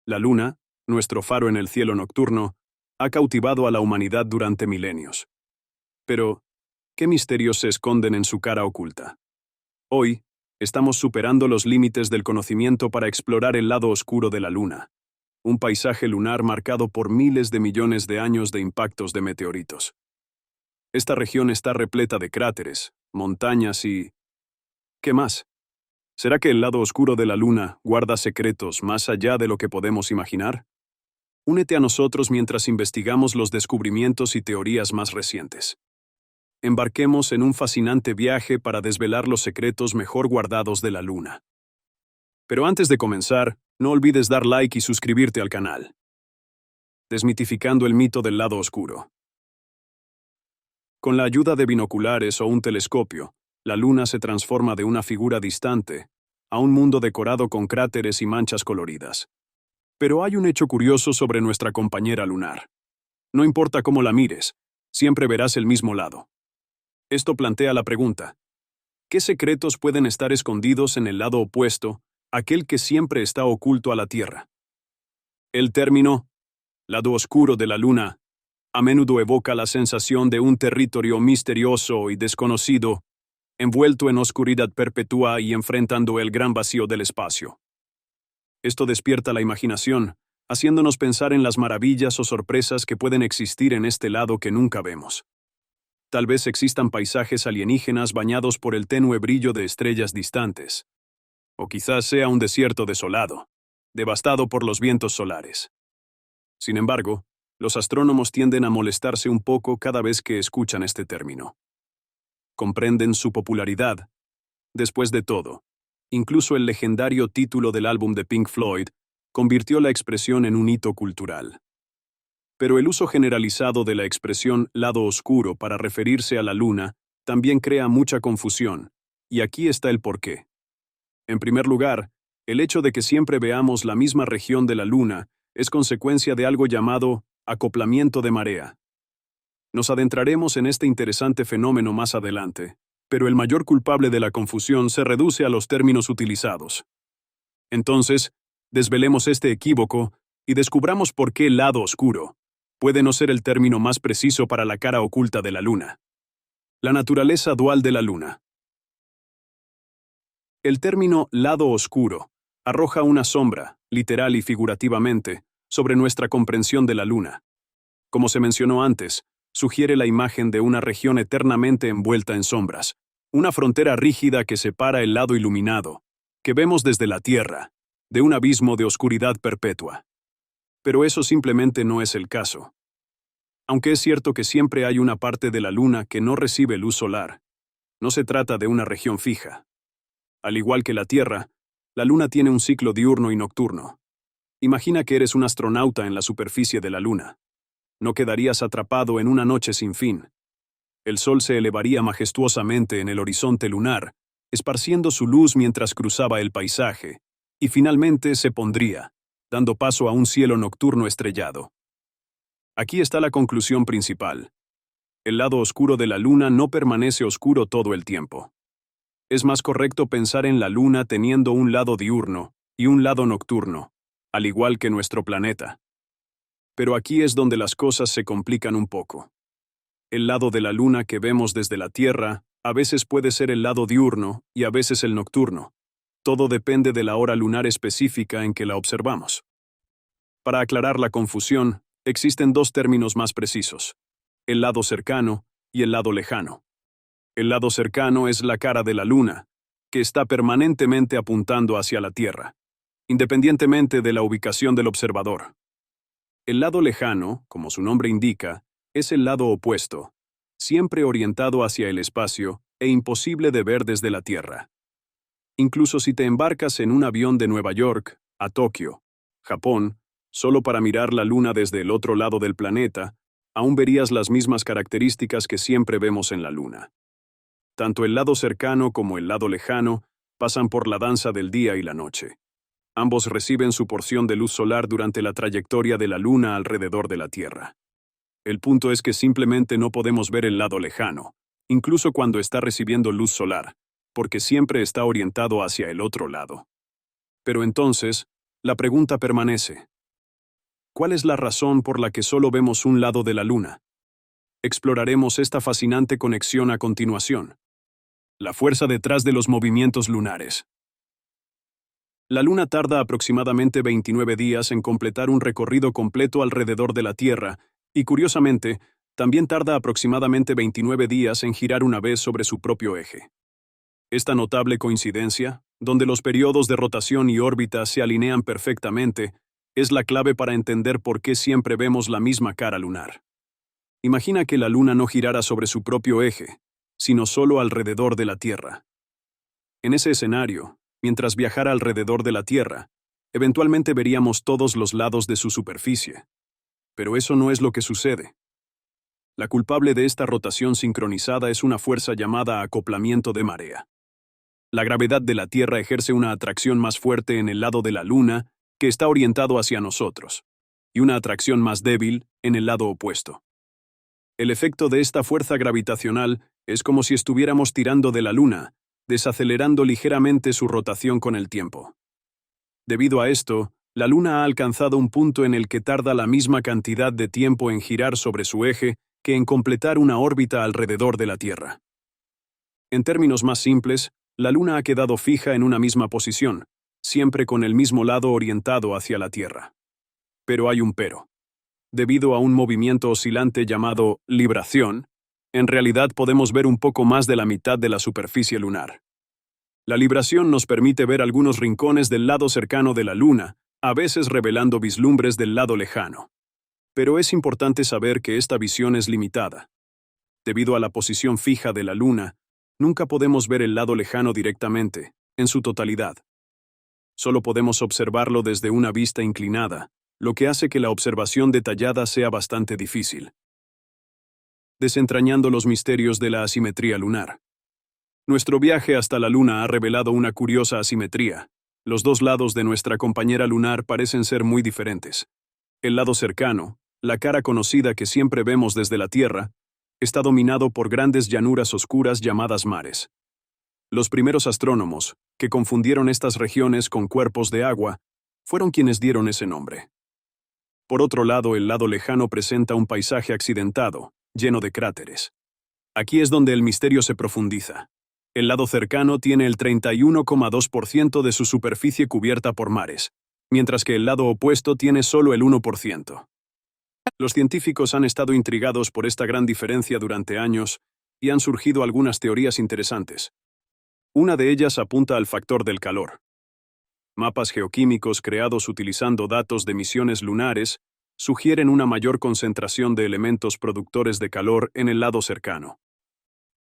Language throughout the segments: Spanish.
La luna, nuestro faro en el cielo nocturno, ha cautivado a la humanidad durante milenios. Pero, ¿qué misterios se esconden en su cara oculta? Hoy, estamos superando los límites del conocimiento para explorar el lado oscuro de la luna, un paisaje lunar marcado por miles de millones de años de impactos de meteoritos. Esta región está repleta de cráteres, montañas y... ¿qué más? ¿Será que el lado oscuro de la luna guarda secretos más allá de lo que podemos imaginar? Únete a nosotros mientras investigamos los descubrimientos y teorías más recientes. Embarquemos en un fascinante viaje para desvelar los secretos mejor guardados de la luna. Pero antes de comenzar, no olvides dar like y suscribirte al canal. Desmitificando el mito del lado oscuro. Con la ayuda de binoculares o un telescopio, la luna se transforma de una figura distante a un mundo decorado con cráteres y manchas coloridas. Pero hay un hecho curioso sobre nuestra compañera lunar. No importa cómo la mires, siempre verás el mismo lado. Esto plantea la pregunta: ¿qué secretos pueden estar escondidos en el lado opuesto, aquel que siempre está oculto a la Tierra? El término lado oscuro de la luna a menudo evoca la sensación de un territorio misterioso y desconocido, envuelto en oscuridad perpetua y enfrentando el gran vacío del espacio. Esto despierta la imaginación, haciéndonos pensar en las maravillas o sorpresas que pueden existir en este lado que nunca vemos. Tal vez existan paisajes alienígenas bañados por el tenue brillo de estrellas distantes. O quizás sea un desierto desolado, devastado por los vientos solares. Sin embargo, los astrónomos tienden a molestarse un poco cada vez que escuchan este término. Comprenden su popularidad. Después de todo, incluso el legendario título del álbum de Pink Floyd convirtió la expresión en un hito cultural. Pero el uso generalizado de la expresión lado oscuro para referirse a la luna también crea mucha confusión, y aquí está el porqué. En primer lugar, el hecho de que siempre veamos la misma región de la luna es consecuencia de algo llamado acoplamiento de marea. Nos adentraremos en este interesante fenómeno más adelante, pero el mayor culpable de la confusión se reduce a los términos utilizados. Entonces, desvelemos este equívoco y descubramos por qué lado oscuro puede no ser el término más preciso para la cara oculta de la luna. La naturaleza dual de la luna. El término lado oscuro arroja una sombra, literal y figurativamente, sobre nuestra comprensión de la luna. Como se mencionó antes, sugiere la imagen de una región eternamente envuelta en sombras, una frontera rígida que separa el lado iluminado, que vemos desde la Tierra, de un abismo de oscuridad perpetua. Pero eso simplemente no es el caso. Aunque es cierto que siempre hay una parte de la luna que no recibe luz solar, no se trata de una región fija. Al igual que la Tierra, la luna tiene un ciclo diurno y nocturno. Imagina que eres un astronauta en la superficie de la luna. No quedarías atrapado en una noche sin fin. El sol se elevaría majestuosamente en el horizonte lunar, esparciendo su luz mientras cruzaba el paisaje, y finalmente se pondría, dando paso a un cielo nocturno estrellado. Aquí está la conclusión principal. El lado oscuro de la luna no permanece oscuro todo el tiempo. Es más correcto pensar en la luna teniendo un lado diurno y un lado nocturno, al igual que nuestro planeta. Pero aquí es donde las cosas se complican un poco. El lado de la luna que vemos desde la Tierra a veces puede ser el lado diurno y a veces el nocturno. Todo depende de la hora lunar específica en que la observamos. Para aclarar la confusión, existen dos términos más precisos: el lado cercano y el lado lejano. El lado cercano es la cara de la luna, que está permanentemente apuntando hacia la Tierra, independientemente de la ubicación del observador. El lado lejano, como su nombre indica, es el lado opuesto, siempre orientado hacia el espacio e imposible de ver desde la Tierra. Incluso si te embarcas en un avión de Nueva York a Tokio, Japón, solo para mirar la luna desde el otro lado del planeta, aún verías las mismas características que siempre vemos en la luna. Tanto el lado cercano como el lado lejano pasan por la danza del día y la noche. Ambos reciben su porción de luz solar durante la trayectoria de la luna alrededor de la Tierra. El punto es que simplemente no podemos ver el lado lejano, incluso cuando está recibiendo luz solar, porque siempre está orientado hacia el otro lado. Pero entonces, la pregunta permanece: ¿cuál es la razón por la que solo vemos un lado de la Luna? Exploraremos esta fascinante conexión a continuación. La fuerza detrás de los movimientos lunares. La Luna tarda aproximadamente 29 días en completar un recorrido completo alrededor de la Tierra, y curiosamente, también tarda aproximadamente 29 días en girar una vez sobre su propio eje. Esta notable coincidencia, donde los periodos de rotación y órbita se alinean perfectamente, es la clave para entender por qué siempre vemos la misma cara lunar. Imagina que la Luna no girara sobre su propio eje, sino solo alrededor de la Tierra. En ese escenario, mientras viajara alrededor de la Tierra, eventualmente veríamos todos los lados de su superficie. Pero eso no es lo que sucede. La culpable de esta rotación sincronizada es una fuerza llamada acoplamiento de marea. La gravedad de la Tierra ejerce una atracción más fuerte en el lado de la Luna, que está orientado hacia nosotros, y una atracción más débil en el lado opuesto. El efecto de esta fuerza gravitacional es como si estuviéramos tirando de la Luna, desacelerando ligeramente su rotación con el tiempo. Debido a esto, la Luna ha alcanzado un punto en el que tarda la misma cantidad de tiempo en girar sobre su eje que en completar una órbita alrededor de la Tierra. En términos más simples, la Luna ha quedado fija en una misma posición, siempre con el mismo lado orientado hacia la Tierra. Pero hay un pero. Debido a un movimiento oscilante llamado libración, en realidad podemos ver un poco más de la mitad de la superficie lunar. La libración nos permite ver algunos rincones del lado cercano de la Luna, a veces revelando vislumbres del lado lejano. Pero es importante saber que esta visión es limitada. Debido a la posición fija de la Luna, nunca podemos ver el lado lejano directamente, en su totalidad. Solo podemos observarlo desde una vista inclinada, lo que hace que la observación detallada sea bastante difícil. Desentrañando los misterios de la asimetría lunar. Nuestro viaje hasta la Luna ha revelado una curiosa asimetría. Los dos lados de nuestra compañera lunar parecen ser muy diferentes. El lado cercano, la cara conocida que siempre vemos desde la Tierra, está dominado por grandes llanuras oscuras llamadas mares. Los primeros astrónomos, que confundieron estas regiones con cuerpos de agua, fueron quienes dieron ese nombre. Por otro lado, el lado lejano presenta un paisaje accidentado, lleno de cráteres. Aquí es donde el misterio se profundiza. El lado cercano tiene el 31,2% de su superficie cubierta por mares, mientras que el lado opuesto tiene solo el 1%. Los científicos han estado intrigados por esta gran diferencia durante años y han surgido algunas teorías interesantes. Una de ellas apunta al factor del calor. Mapas geoquímicos creados utilizando datos de misiones lunares sugieren una mayor concentración de elementos productores de calor en el lado cercano.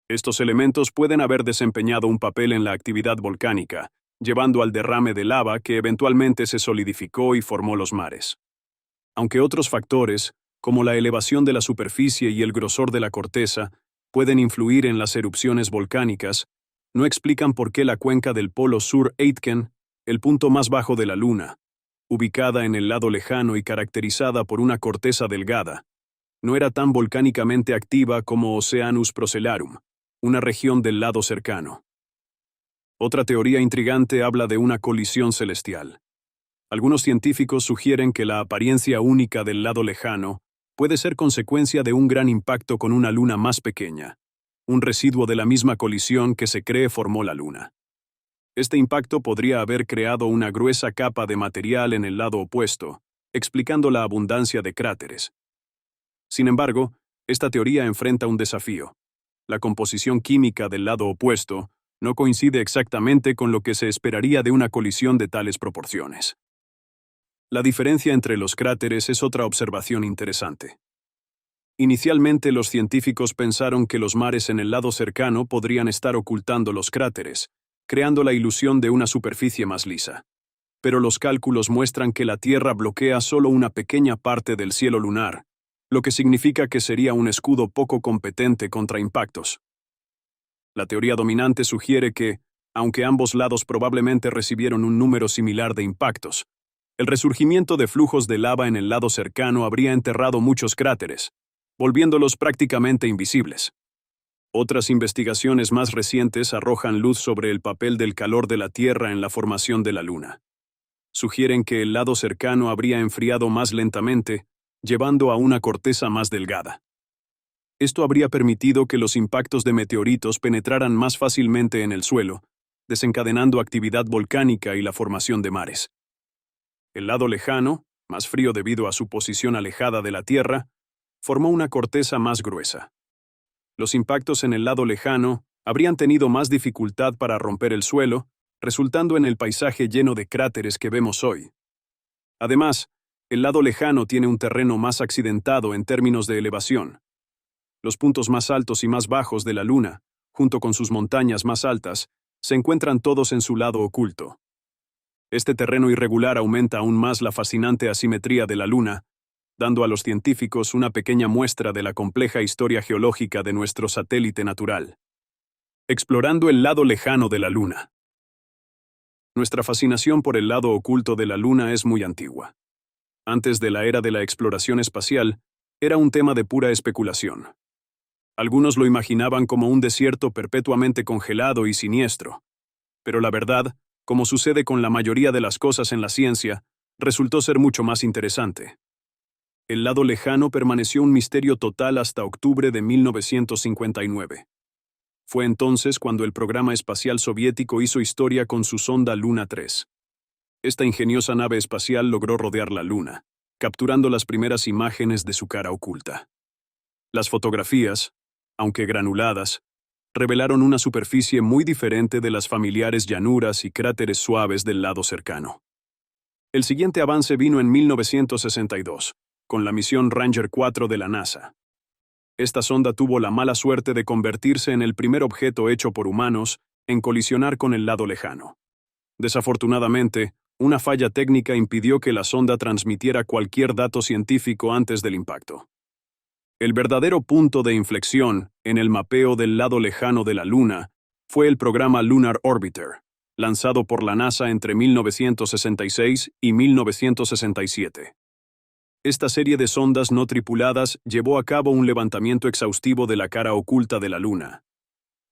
Estos elementos pueden haber desempeñado un papel en la actividad volcánica, llevando al derrame de lava que eventualmente se solidificó y formó los mares. Aunque otros factores, como la elevación de la superficie y el grosor de la corteza, pueden influir en las erupciones volcánicas, no explican por qué la cuenca del Polo Sur Aitken, el punto más bajo de la Luna, ubicada en el lado lejano y caracterizada por una corteza delgada, no era tan volcánicamente activa como Oceanus Procellarum, una región del lado cercano. Otra teoría intrigante habla de una colisión celestial. Algunos científicos sugieren que la apariencia única del lado lejano puede ser consecuencia de un gran impacto con una luna más pequeña, un residuo de la misma colisión que se cree formó la Luna. Este impacto podría haber creado una gruesa capa de material en el lado opuesto, explicando la abundancia de cráteres. Sin embargo, esta teoría enfrenta un desafío. La composición química del lado opuesto no coincide exactamente con lo que se esperaría de una colisión de tales proporciones. La diferencia entre los cráteres es otra observación interesante. Inicialmente los científicos pensaron que los mares en el lado cercano podrían estar ocultando los cráteres, creando la ilusión de una superficie más lisa. Pero los cálculos muestran que la Tierra bloquea solo una pequeña parte del cielo lunar, lo que significa que sería un escudo poco competente contra impactos. La teoría dominante sugiere que, aunque ambos lados probablemente recibieron un número similar de impactos, el resurgimiento de flujos de lava en el lado cercano habría enterrado muchos cráteres, volviéndolos prácticamente invisibles. Otras investigaciones más recientes arrojan luz sobre el papel del calor de la Tierra en la formación de la Luna. sugieren que el lado cercano habría enfriado más lentamente, llevando a una corteza más delgada. Esto habría permitido que los impactos de meteoritos penetraran más fácilmente en el suelo, desencadenando actividad volcánica y la formación de mares. El lado lejano, más frío debido a su posición alejada de la Tierra, formó una corteza más gruesa. Los impactos en el lado lejano habrían tenido más dificultad para romper el suelo, resultando en el paisaje lleno de cráteres que vemos hoy. Además, el lado lejano tiene un terreno más accidentado en términos de elevación. Los puntos más altos y más bajos de la Luna, junto con sus montañas más altas, se encuentran todos en su lado oculto. Este terreno irregular aumenta aún más la fascinante asimetría de la Luna, dando a los científicos una pequeña muestra de la compleja historia geológica de nuestro satélite natural. Explorando el lado lejano de la Luna. Nuestra fascinación por el lado oculto de la Luna es muy antigua. Antes de la era de la exploración espacial, era un tema de pura especulación. Algunos lo imaginaban como un desierto perpetuamente congelado y siniestro. Pero la verdad, como sucede con la mayoría de las cosas en la ciencia, resultó ser mucho más interesante. El lado lejano permaneció un misterio total hasta octubre de 1959. Fue entonces cuando el programa espacial soviético hizo historia con su sonda Luna 3. Esta ingeniosa nave espacial logró rodear la Luna, capturando las primeras imágenes de su cara oculta. Las fotografías, aunque granuladas, revelaron una superficie muy diferente de las familiares llanuras y cráteres suaves del lado cercano. El siguiente avance vino en 1962, con la misión Ranger 4 de la NASA. Esta sonda tuvo la mala suerte de convertirse en el primer objeto hecho por humanos en colisionar con el lado lejano. Desafortunadamente, una falla técnica impidió que la sonda transmitiera cualquier dato científico antes del impacto. El verdadero punto de inflexión en el mapeo del lado lejano de la Luna fue el programa Lunar Orbiter, lanzado por la NASA entre 1966 y 1967. Esta serie de sondas no tripuladas llevó a cabo un levantamiento exhaustivo de la cara oculta de la Luna.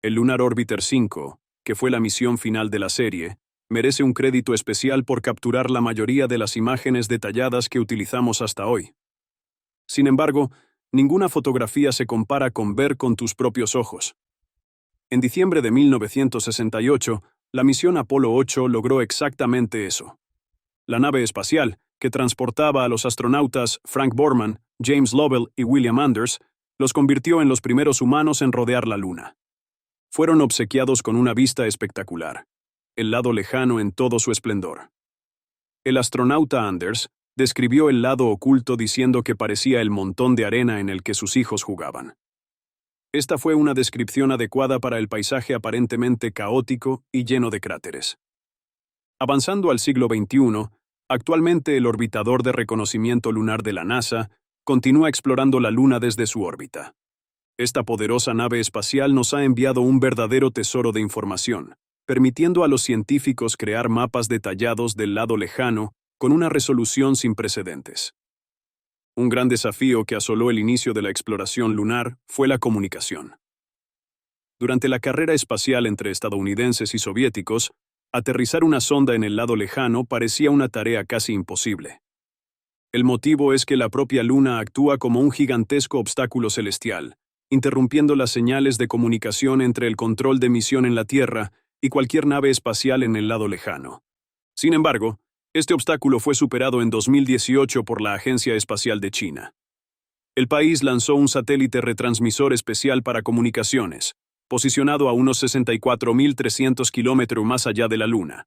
El Lunar Orbiter 5, que fue la misión final de la serie, merece un crédito especial por capturar la mayoría de las imágenes detalladas que utilizamos hasta hoy. Sin embargo, ninguna fotografía se compara con ver con tus propios ojos. En diciembre de 1968, la misión Apolo 8 logró exactamente eso. La nave espacial, que transportaba a los astronautas Frank Borman, James Lovell y William Anders, los convirtió en los primeros humanos en rodear la Luna. Fueron obsequiados con una vista espectacular, el lado lejano en todo su esplendor. El astronauta Anders describió el lado oculto diciendo que parecía el montón de arena en el que sus hijos jugaban. Esta fue una descripción adecuada para el paisaje aparentemente caótico y lleno de cráteres. Avanzando al siglo XXI, actualmente el orbitador de reconocimiento lunar de la NASA continúa explorando la Luna desde su órbita. Esta poderosa nave espacial nos ha enviado un verdadero tesoro de información, permitiendo a los científicos crear mapas detallados del lado lejano con una resolución sin precedentes. Un gran desafío que asoló el inicio de la exploración lunar fue la comunicación. Durante la carrera espacial entre estadounidenses y soviéticos, aterrizar una sonda en el lado lejano parecía una tarea casi imposible. El motivo es que la propia Luna actúa como un gigantesco obstáculo celestial, interrumpiendo las señales de comunicación entre el control de misión en la Tierra y cualquier nave espacial en el lado lejano. Sin embargo, este obstáculo fue superado en 2018 por la Agencia Espacial de China. El país lanzó un satélite retransmisor especial para comunicaciones, posicionado a unos 64.300 kilómetros más allá de la Luna.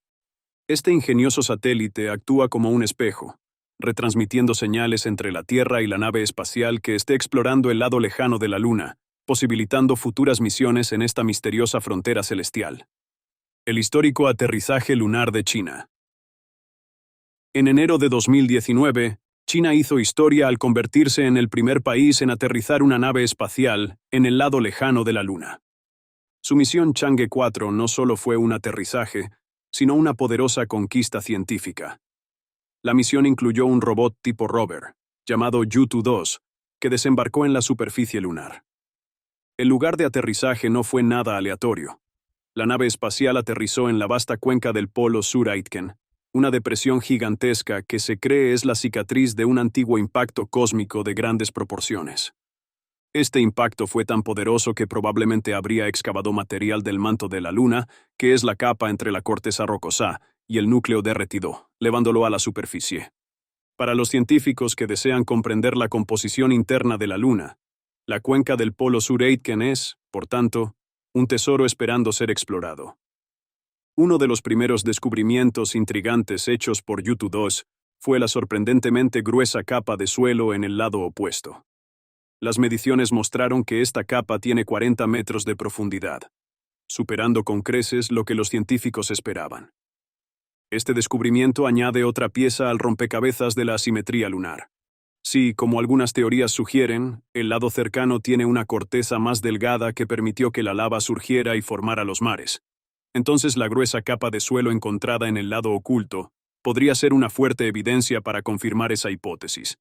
Este ingenioso satélite actúa como un espejo, retransmitiendo señales entre la Tierra y la nave espacial que esté explorando el lado lejano de la Luna, posibilitando futuras misiones en esta misteriosa frontera celestial. El histórico aterrizaje lunar de China. En enero de 2019, China hizo historia al convertirse en el primer país en aterrizar una nave espacial en el lado lejano de la Luna. Su misión Chang'e 4 no solo fue un aterrizaje, sino una poderosa conquista científica. La misión incluyó un robot tipo rover, llamado Yutu-2, que desembarcó en la superficie lunar. El lugar de aterrizaje no fue nada aleatorio. La nave espacial aterrizó en la vasta cuenca del Polo Sur Aitken, una depresión gigantesca que se cree es la cicatriz de un antiguo impacto cósmico de grandes proporciones. Este impacto fue tan poderoso que probablemente habría excavado material del manto de la Luna, que es la capa entre la corteza rocosa y el núcleo derretido, levándolo a la superficie. Para los científicos que desean comprender la composición interna de la Luna, la cuenca del Polo Sur Aitken es, por tanto, un tesoro esperando ser explorado. Uno de los primeros descubrimientos intrigantes hechos por U-2 fue la sorprendentemente gruesa capa de suelo en el lado opuesto. Las mediciones mostraron que esta capa tiene 40 metros de profundidad, superando con creces lo que los científicos esperaban. Este descubrimiento añade otra pieza al rompecabezas de la asimetría lunar. Si, como algunas teorías sugieren, el lado cercano tiene una corteza más delgada que permitió que la lava surgiera y formara los mares, entonces la gruesa capa de suelo encontrada en el lado oculto podría ser una fuerte evidencia para confirmar esa hipótesis.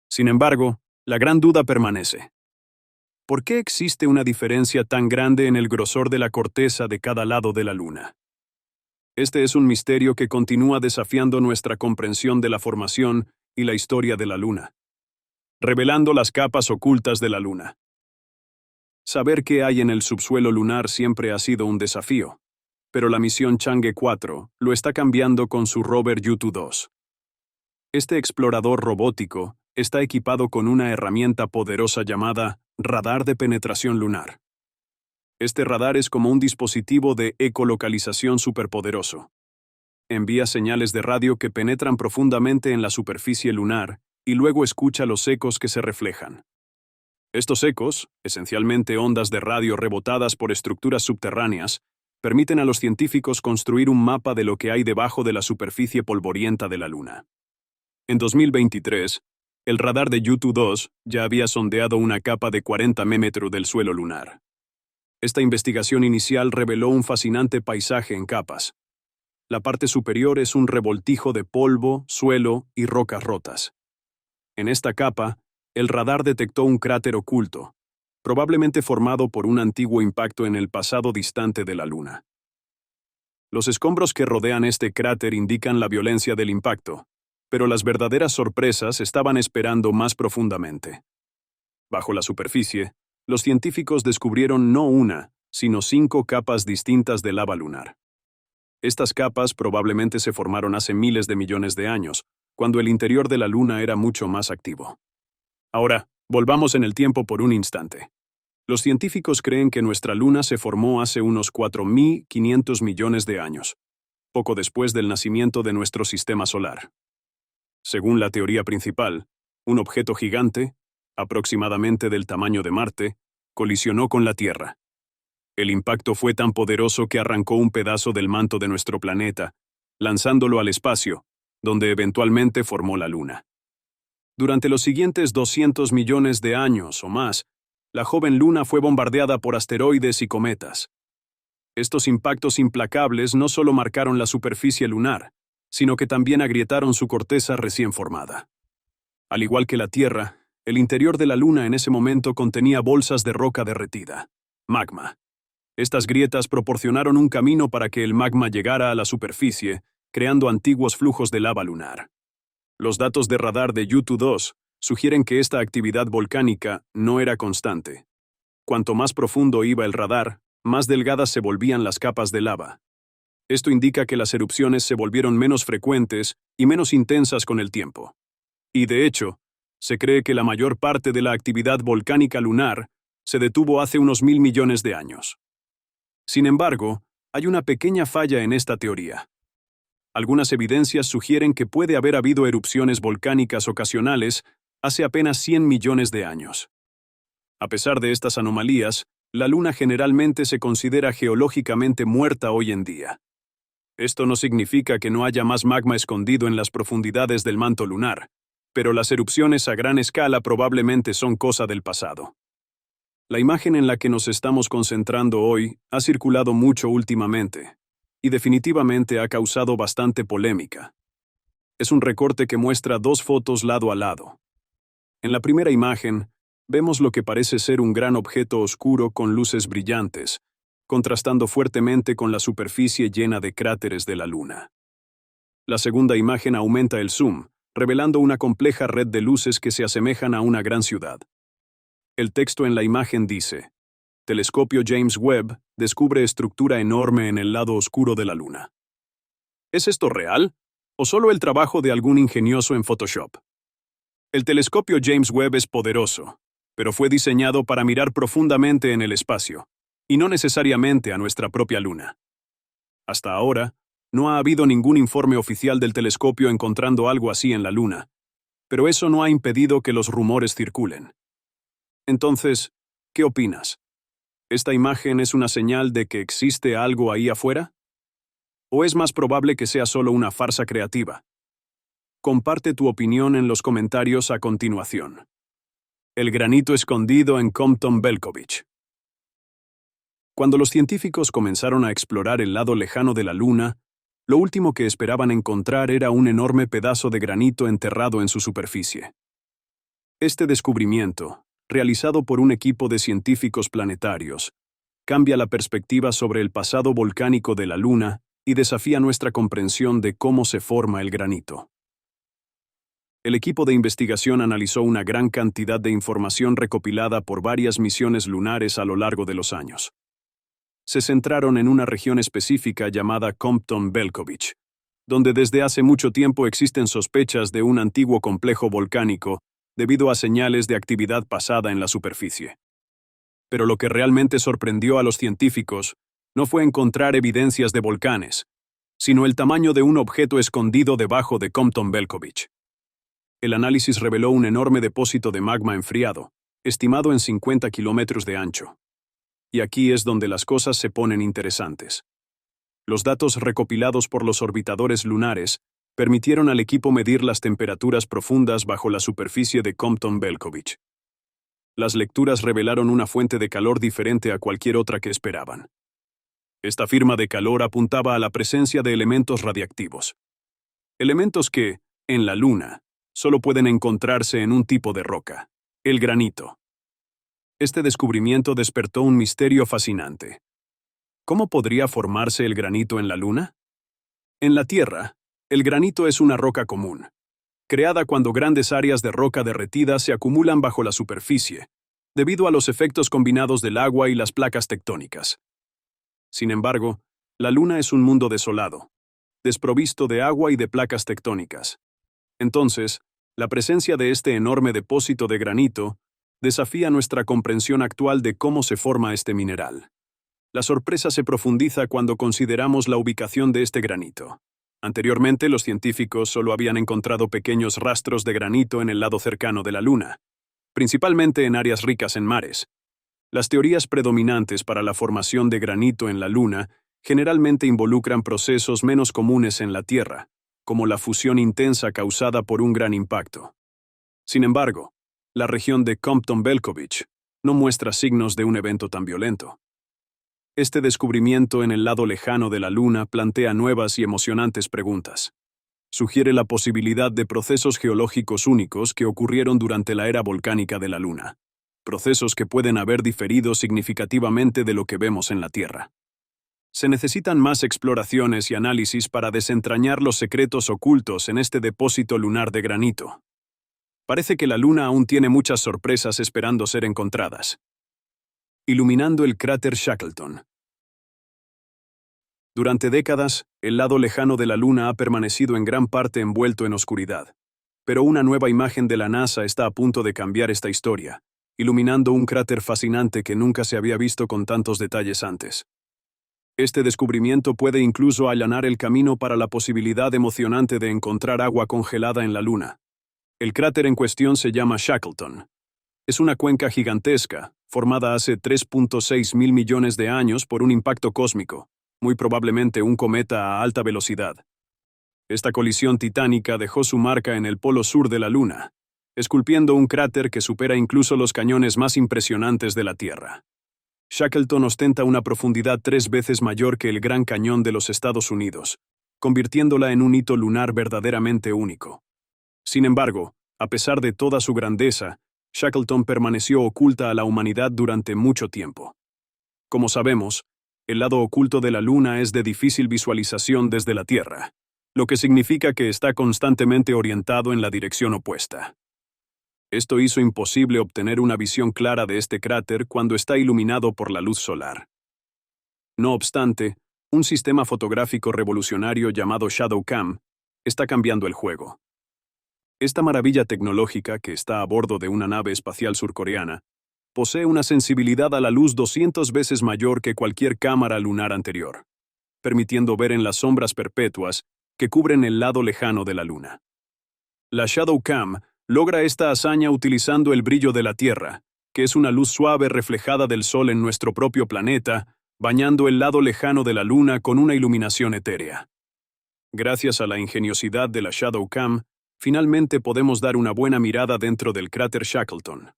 Sin embargo, la gran duda permanece. ¿Por qué existe una diferencia tan grande en el grosor de la corteza de cada lado de la Luna? Este es un misterio que continúa desafiando nuestra comprensión de la formación y la historia de la Luna, revelando las capas ocultas de la Luna. Saber qué hay en el subsuelo lunar siempre ha sido un desafío, pero la misión Chang'e 4 lo está cambiando con su rover Yutu-2. Este explorador robótico está equipado con una herramienta poderosa llamada radar de penetración lunar. Este radar es como un dispositivo de ecolocalización superpoderoso. Envía señales de radio que penetran profundamente en la superficie lunar y luego escucha los ecos que se reflejan. Estos ecos, esencialmente ondas de radio rebotadas por estructuras subterráneas, permiten a los científicos construir un mapa de lo que hay debajo de la superficie polvorienta de la Luna. En 2023, el radar de Yutu-2 ya había sondeado una capa de 40 metros del suelo lunar. Esta investigación inicial reveló un fascinante paisaje en capas. La parte superior es un revoltijo de polvo, suelo y rocas rotas. En esta capa, el radar detectó un cráter oculto, probablemente formado por un antiguo impacto en el pasado distante de la Luna. Los escombros que rodean este cráter indican la violencia del impacto, pero las verdaderas sorpresas estaban esperando más profundamente. Bajo la superficie, los científicos descubrieron no una, sino 5 capas distintas de lava lunar. Estas capas probablemente se formaron hace miles de millones de años, cuando el interior de la Luna era mucho más activo. Ahora, volvamos en el tiempo por un instante. Los científicos creen que nuestra Luna se formó hace unos 4.500 millones de años, poco después del nacimiento de nuestro sistema solar. Según la teoría principal, un objeto gigante, aproximadamente del tamaño de Marte, colisionó con la Tierra. El impacto fue tan poderoso que arrancó un pedazo del manto de nuestro planeta, lanzándolo al espacio, donde eventualmente formó la Luna. Durante los siguientes 200 millones de años o más, la joven Luna fue bombardeada por asteroides y cometas. Estos impactos implacables no solo marcaron la superficie lunar, sino que también agrietaron su corteza recién formada. Al igual que la Tierra, el interior de la Luna en ese momento contenía bolsas de roca derretida, magma. Estas grietas proporcionaron un camino para que el magma llegara a la superficie, creando antiguos flujos de lava lunar. Los datos de radar de Yutu-2 sugieren que esta actividad volcánica no era constante. Cuanto más profundo iba el radar, más delgadas se volvían las capas de lava. Esto indica que las erupciones se volvieron menos frecuentes y menos intensas con el tiempo. Y de hecho, se cree que la mayor parte de la actividad volcánica lunar se detuvo hace unos 1.000 millones de años. Sin embargo, hay una pequeña falla en esta teoría. Algunas evidencias sugieren que puede haber habido erupciones volcánicas ocasionales hace apenas 100 millones de años. A pesar de estas anomalías, la Luna generalmente se considera geológicamente muerta hoy en día. Esto no significa que no haya más magma escondido en las profundidades del manto lunar, pero las erupciones a gran escala probablemente son cosa del pasado. La imagen en la que nos estamos concentrando hoy ha circulado mucho últimamente, y definitivamente ha causado bastante polémica. Es un recorte que muestra 2 fotos lado a lado. En la primera imagen, vemos lo que parece ser un gran objeto oscuro con luces brillantes, contrastando fuertemente con la superficie llena de cráteres de la Luna. La segunda imagen aumenta el zoom, revelando una compleja red de luces que se asemejan a una gran ciudad. El texto en la imagen dice: Telescopio James Webb descubre estructura enorme en el lado oscuro de la Luna. ¿Es esto real? ¿O solo el trabajo de algún ingenioso en Photoshop? El telescopio James Webb es poderoso, pero fue diseñado para mirar profundamente en el espacio, y no necesariamente a nuestra propia Luna. Hasta ahora, no ha habido ningún informe oficial del telescopio encontrando algo así en la Luna, pero eso no ha impedido que los rumores circulen. Entonces, ¿qué opinas? ¿Esta imagen es una señal de que existe algo ahí afuera? ¿O es más probable que sea solo una farsa creativa? Comparte tu opinión en los comentarios a continuación. El granito escondido en Compton Belkovich. Cuando los científicos comenzaron a explorar el lado lejano de la Luna, lo último que esperaban encontrar era un enorme pedazo de granito enterrado en su superficie. Este descubrimiento, realizado por un equipo de científicos planetarios, cambia la perspectiva sobre el pasado volcánico de la Luna y desafía nuestra comprensión de cómo se forma el granito. El equipo de investigación analizó una gran cantidad de información recopilada por varias misiones lunares a lo largo de los años. Se centraron en una región específica llamada Compton Belkovich, donde desde hace mucho tiempo existen sospechas de un antiguo complejo volcánico debido a señales de actividad pasada en la superficie. Pero lo que realmente sorprendió a los científicos no fue encontrar evidencias de volcanes, sino el tamaño de un objeto escondido debajo de Compton Belkovich. El análisis reveló un enorme depósito de magma enfriado, estimado en 50 kilómetros de ancho. Y aquí es donde las cosas se ponen interesantes. Los datos recopilados por los orbitadores lunares permitieron al equipo medir las temperaturas profundas bajo la superficie de Compton Belkovich. Las lecturas revelaron una fuente de calor diferente a cualquier otra que esperaban. Esta firma de calor apuntaba a la presencia de elementos radiactivos. Elementos que, en la Luna, solo pueden encontrarse en un tipo de roca, el granito. Este descubrimiento despertó un misterio fascinante. ¿Cómo podría formarse el granito en la Luna? En la Tierra, el granito es una roca común, creada cuando grandes áreas de roca derretida se acumulan bajo la superficie, debido a los efectos combinados del agua y las placas tectónicas. Sin embargo, la Luna es un mundo desolado, desprovisto de agua y de placas tectónicas. Entonces, la presencia de este enorme depósito de granito desafía nuestra comprensión actual de cómo se forma este mineral. La sorpresa se profundiza cuando consideramos la ubicación de este granito. Anteriormente, los científicos solo habían encontrado pequeños rastros de granito en el lado cercano de la Luna, principalmente en áreas ricas en mares. Las teorías predominantes para la formación de granito en la Luna generalmente involucran procesos menos comunes en la Tierra, como la fusión intensa causada por un gran impacto. Sin embargo, la región de Compton Belkovich no muestra signos de un evento tan violento. Este descubrimiento en el lado lejano de la Luna plantea nuevas y emocionantes preguntas. Sugiere la posibilidad de procesos geológicos únicos que ocurrieron durante la era volcánica de la Luna, procesos que pueden haber diferido significativamente de lo que vemos en la Tierra. Se necesitan más exploraciones y análisis para desentrañar los secretos ocultos en este depósito lunar de granito. Parece que la Luna aún tiene muchas sorpresas esperando ser encontradas. Iluminando el cráter Shackleton. Durante décadas, el lado lejano de la Luna ha permanecido en gran parte envuelto en oscuridad. Pero una nueva imagen de la NASA está a punto de cambiar esta historia, iluminando un cráter fascinante que nunca se había visto con tantos detalles antes. Este descubrimiento puede incluso allanar el camino para la posibilidad emocionante de encontrar agua congelada en la Luna. El cráter en cuestión se llama Shackleton. Es una cuenca gigantesca, formada hace 3.6 mil millones de años por un impacto cósmico, muy probablemente un cometa a alta velocidad. Esta colisión titánica dejó su marca en el polo sur de la Luna, esculpiendo un cráter que supera incluso los cañones más impresionantes de la Tierra. Shackleton ostenta una profundidad 3 veces mayor que el Gran Cañón de los Estados Unidos, convirtiéndola en un hito lunar verdaderamente único. Sin embargo, a pesar de toda su grandeza, Shackleton permaneció oculta a la humanidad durante mucho tiempo. Como sabemos, el lado oculto de la Luna es de difícil visualización desde la Tierra. lo que significa que está constantemente orientado en la dirección opuesta. Esto hizo imposible obtener una visión clara de este cráter cuando está iluminado por la luz solar. No obstante, un sistema fotográfico revolucionario llamado ShadowCam está cambiando el juego. Esta maravilla tecnológica, que está a bordo de una nave espacial surcoreana, posee una sensibilidad a la luz 200 veces mayor que cualquier cámara lunar anterior, permitiendo ver en las sombras perpetuas que cubren el lado lejano de la Luna. La ShadowCam logra esta hazaña utilizando el brillo de la Tierra, que es una luz suave reflejada del Sol en nuestro propio planeta, bañando el lado lejano de la Luna con una iluminación etérea. Gracias a la ingeniosidad de la ShadowCam, finalmente podemos dar una buena mirada dentro del cráter Shackleton.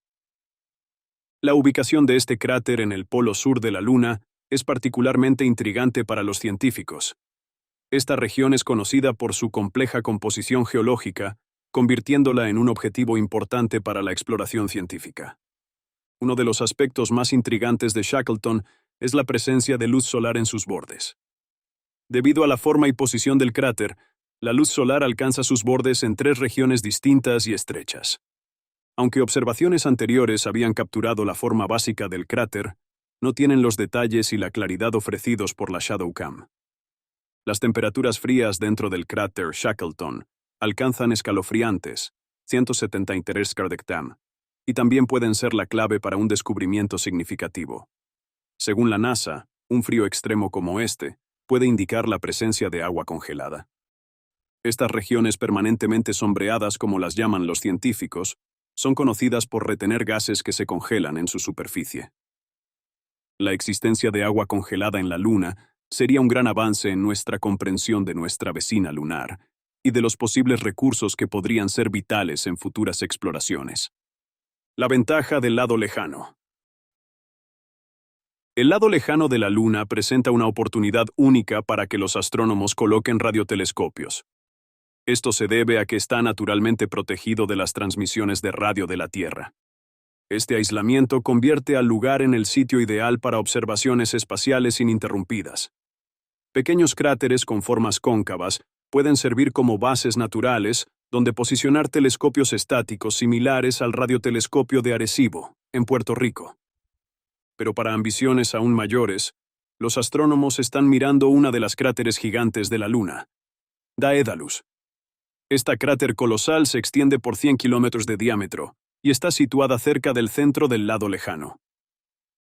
La ubicación de este cráter en el polo sur de la Luna es particularmente intrigante para los científicos. Esta región es conocida por su compleja composición geológica, convirtiéndola en un objetivo importante para la exploración científica. Uno de los aspectos más intrigantes de Shackleton es la presencia de luz solar en sus bordes. Debido a la forma y posición del cráter, la luz solar alcanza sus bordes en 3 regiones distintas y estrechas. Aunque observaciones anteriores habían capturado la forma básica del cráter, no tienen los detalles y la claridad ofrecidos por la ShadowCam. Las temperaturas frías dentro del cráter Shackleton alcanzan escalofriantes, 173 °C, y también pueden ser la clave para un descubrimiento significativo. Según la NASA, un frío extremo como este puede indicar la presencia de agua congelada. Estas regiones permanentemente sombreadas, como las llaman los científicos, son conocidas por retener gases que se congelan en su superficie. La existencia de agua congelada en la Luna sería un gran avance en nuestra comprensión de nuestra vecina lunar y de los posibles recursos que podrían ser vitales en futuras exploraciones. La ventaja del lado lejano. El lado lejano de la Luna presenta una oportunidad única para que los astrónomos coloquen radiotelescopios. Esto se debe a que está naturalmente protegido de las transmisiones de radio de la Tierra. Este aislamiento convierte al lugar en el sitio ideal para observaciones espaciales ininterrumpidas. Pequeños cráteres con formas cóncavas pueden servir como bases naturales donde posicionar telescopios estáticos similares al radiotelescopio de Arecibo, en Puerto Rico. Pero para ambiciones aún mayores, los astrónomos están mirando una de las cráteres gigantes de la Luna, Daedalus. Esta cráter colosal se extiende por 100 kilómetros de diámetro y está situada cerca del centro del lado lejano.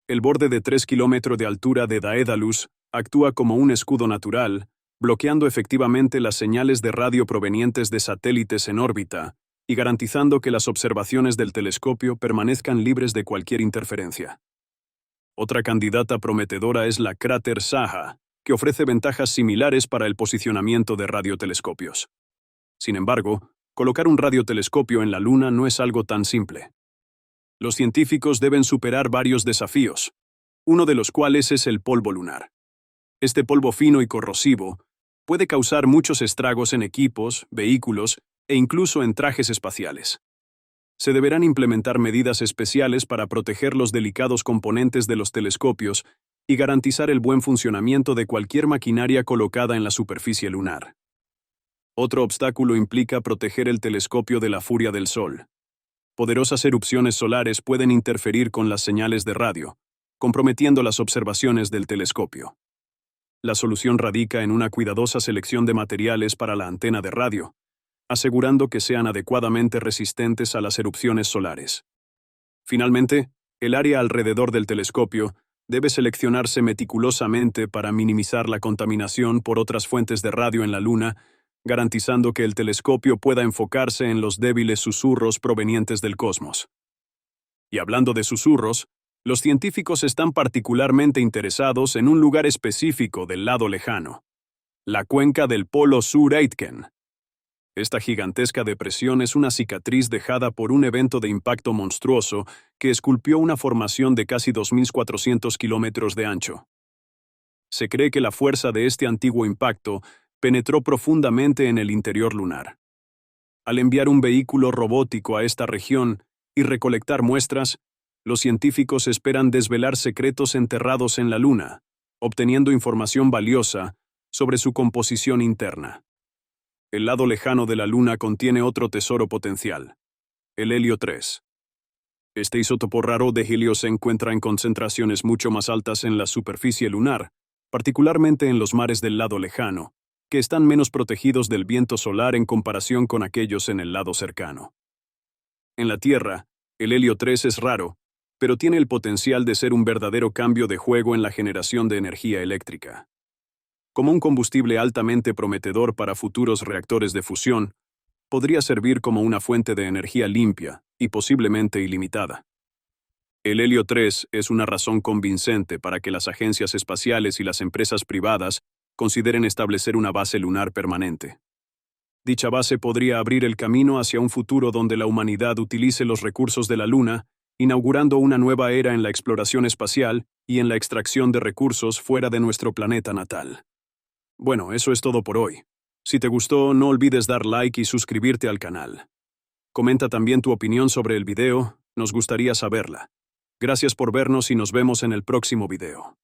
El borde de 3 kilómetros de altura de Daedalus actúa como un escudo natural, bloqueando efectivamente las señales de radio provenientes de satélites en órbita y garantizando que las observaciones del telescopio permanezcan libres de cualquier interferencia. Otra candidata prometedora es la cráter Saha, que ofrece ventajas similares para el posicionamiento de radiotelescopios. Sin embargo, colocar un radiotelescopio en la Luna no es algo tan simple. Los científicos deben superar varios desafíos, uno de los cuales es el polvo lunar. Este polvo fino y corrosivo puede causar muchos estragos en equipos, vehículos e incluso en trajes espaciales. Se deberán implementar medidas especiales para proteger los delicados componentes de los telescopios y garantizar el buen funcionamiento de cualquier maquinaria colocada en la superficie lunar. Otro obstáculo implica proteger el telescopio de la furia del Sol. Poderosas erupciones solares pueden interferir con las señales de radio, comprometiendo las observaciones del telescopio. La solución radica en una cuidadosa selección de materiales para la antena de radio, asegurando que sean adecuadamente resistentes a las erupciones solares. Finalmente, el área alrededor del telescopio debe seleccionarse meticulosamente para minimizar la contaminación por otras fuentes de radio en la Luna, garantizando que el telescopio pueda enfocarse en los débiles susurros provenientes del cosmos. Y hablando de susurros, los científicos están particularmente interesados en un lugar específico del lado lejano, la cuenca del Polo Sur Aitken. Esta gigantesca depresión es una cicatriz dejada por un evento de impacto monstruoso que esculpió una formación de casi 2.400 kilómetros de ancho. Se cree que la fuerza de este antiguo impacto penetró profundamente en el interior lunar. Al enviar un vehículo robótico a esta región y recolectar muestras, los científicos esperan desvelar secretos enterrados en la Luna, obteniendo información valiosa sobre su composición interna. el lado lejano de la Luna contiene otro tesoro potencial, el helio 3. Este isótopo raro de helio se encuentra en concentraciones mucho más altas en la superficie lunar, particularmente en los mares del lado lejano, que están menos protegidos del viento solar en comparación con aquellos en el lado cercano. En la Tierra, el helio 3 es raro, pero tiene el potencial de ser un verdadero cambio de juego en la generación de energía eléctrica. Como un combustible altamente prometedor para futuros reactores de fusión, podría servir como una fuente de energía limpia y posiblemente ilimitada. El helio 3 es una razón convincente para que las agencias espaciales y las empresas privadas consideren establecer una base lunar permanente. Dicha base podría abrir el camino hacia un futuro donde la humanidad utilice los recursos de la Luna, inaugurando una nueva era en la exploración espacial y en la extracción de recursos fuera de nuestro planeta natal. Bueno, eso es todo por hoy. Si te gustó, no olvides dar like y suscribirte al canal. Comenta también tu opinión sobre el video, nos gustaría saberla. Gracias por vernos y nos vemos en el próximo video.